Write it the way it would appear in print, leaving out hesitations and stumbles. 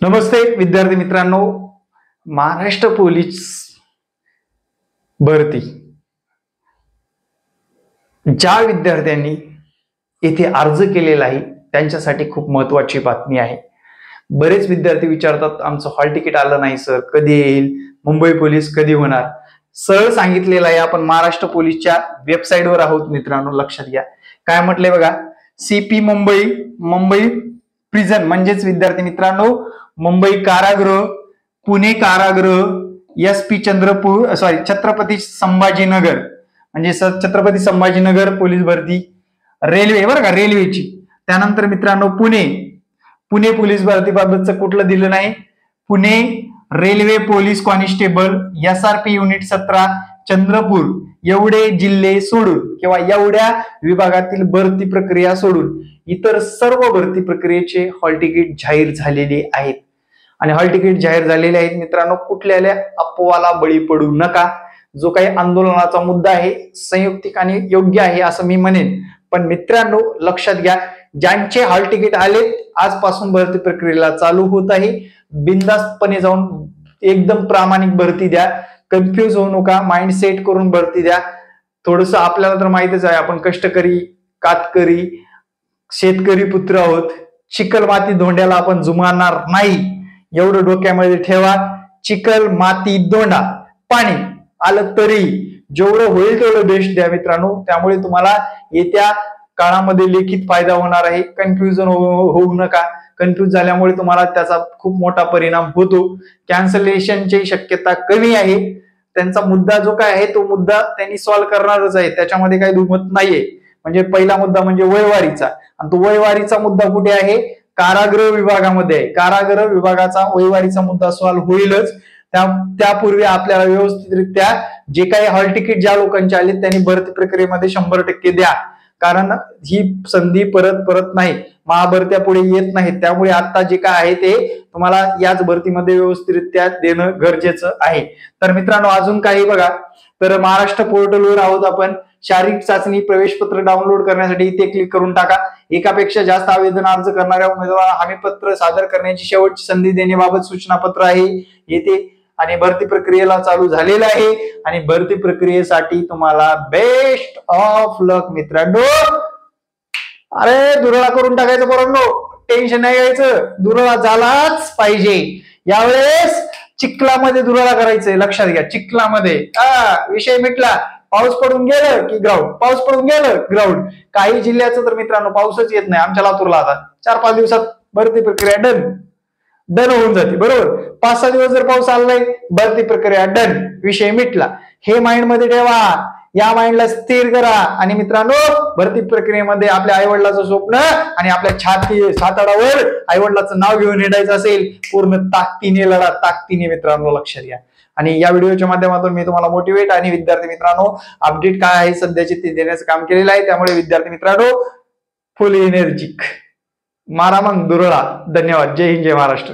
नमस्ते विद्यार्थी मित्रांनो, महाराष्ट्र पोलीस भरती ज्या विद्यार्थ्यांनी येथे अर्ज केलेला आहे त्यांच्यासाठी खूप महत्त्वाची बातमी आहे। बरेच विद्यार्थी विचारतात आमचं हॉल तिकीट आलं नाही सर, कधी येईल, मुंबई पोलीस कधी होणार। सरळ सांगितलेलं आहे, आपण महाराष्ट्र पोलीसच्या वेबसाईटवर आहोत मित्रांनो, लक्षात घ्या। काय म्हटलंय बघा, सीपी मुंबई प्रिझन म्हणजेच विद्यार्थी मित्रांनो मुंबई कारागृह, पुणे कारागृह, एसपी छत्रपती संभाजीनगर म्हणजे छत्रपती संभाजीनगर पोलीस भरती, रेल्वे बरं का, रेल्वेची। त्यानंतर मित्रांनो पुणे पोलीस भरतीबाबतचं कुठलं दिलं नाही, Pune railway police constable SRP unit 17 Chandrapur एवढे जिल्हे सोडून किंवा एवढ्या विभागातील भरती प्रक्रिया सोडून इतर सर्व भरती प्रक्रियेचे हॉल तिकीट जाहीर झालेले आहेत। आणि हॉल तिकीट जाहीर झालेले आहेत मित्रांनो, कुठल्याही अफवाला बळी पडू नका। जो काही आंदोलनाचा मुद्दा आहे संयुक्तिक आणि योग्य आहे असं मी म्हणेन, पण मित्रांनो लक्षात घ्या, ज्यांचे हॉल तिकीट आलेत आजपासून भरती प्रक्रियेला चालू होत आहे। बिनधास्तपणे जाऊन एकदम प्रामाणिक भरती द्या, कन्फ्युज होऊ नका, माइंड सेट करून भरती द्या। थोडस आपल्याला तर माहितीच आहे, आपण कष्टकरी कातकरी शेतकरी पुत्र आहोत, चिखल माती धोंड्याला आपण जुमानणार नाही, एवढं डोक्यामध्ये ठेवा। चिखल माती धोंडा पाणी आलं तरी जेवढं होईल तेवढं बेस्ट द्या मित्रांनो, त्यामुळे तुम्हाला येत्या काळामध्ये लेखित फायदा होणार आहे। कन्फ्युजन होऊ नका, कन्फ्युज झाल्यामुळे तुम्हाला त्याचा खूप मोठा परिणाम होतो। कॅन्सलेशनची शक्यता कमी आहे, त्यांचा मुद्दा जो काय आहे तो मुद्दा त्यांनी सॉल्व्ह करणारच आहे, त्याच्यामध्ये काही दुमत नाहीये। म्हणजे पहिला मुद्दा म्हणजे वयवारीचा, आणि तो वयवारीचा मुद्दा कुठे आहे, कारागृह विभागामध्ये आहे। कारागृह विभागाचा वयवारीचा मुद्दा सॉल्व्ह होईलच, त्यापूर्वी आपल्याला व्यवस्थितरित्या जे काही हॉल तिकीट ज्या लोकांचे आले त्यांनी भरती प्रक्रियेमध्ये 100% द्या, कारण ही संधी परत नाही, महाभरत्या पुढे येत नाही। त्यामुळे आता जे काय आहे ते तुम्हाला याच भरतीमध्ये व्यवस्थितरित्या देणं गरजेचं आहे। तर मित्रांनो अजून काही बघा, तर महाराष्ट्र पोर्टलवर आहोत आपण, शारीरिक चाचणी प्रवेशपत्र डाउनलोड करण्यासाठी इथे क्लिक करून टाका। एकापेक्षा जास्त आवेदन अर्ज करणाऱ्या उमेदवारांना हमीपत्र सादर करण्याची शेवटची संधी देण्याबाबत सूचनापत्र आहे येथे, आणि भरती प्रक्रियेला चालू झालेला आहे। आणि भरती प्रक्रियेसाठी तुम्हाला बेस्ट ऑफ लक मित्रांनो। अरे दुराळा करून टाकायचं पोरांनो, टेन्शन नाही घ्यायचं, दुराळा झालाच पाहिजे। यावेळेस चिखलामध्ये दुराळा करायचंय, लक्षात घ्या, चिखलामध्ये विषय मिटला। पाऊस पडून गेलं की ग्राउंड, पाऊस पडून गेलं ग्राउंड। काही जिल्ह्याचं तर मित्रांनो पाऊसच येत नाही, आमच्या लातूरला आता 4-5 दिवसात भरती प्रक्रिया डन होऊन जाते, बरोबर। 5-6 दिवस जर पाऊस आला नाही, भरती प्रक्रिया डन, विषय मिटला। हे माइंड मध्ये ठेवा, या माइंडला स्थिर करा। आणि मित्रांनो भरती प्रक्रियेमध्ये आपल्या आईवडिलाचं स्वप्न आणि आपल्या साताडावर आईवडिलाचं नाव घेऊन हिंडायचं असेल, पूर्ण ताकदीने लढा, ताकदीने मित्रांनो, लक्षात घ्या। आणि या व्हिडिओच्या माध्यमातून मी तुम्हाला मोटिवेट आणि विद्यार्थी मित्रांनो अपडेट काय आहे सध्याचे ते देण्याचं काम केलेलं आहे। त्यामुळे विद्यार्थी मित्रांनो फुल एनर्जिक मारा मग दुरळा। धन्यवाद, जय हिंद, जय महाराष्ट्र।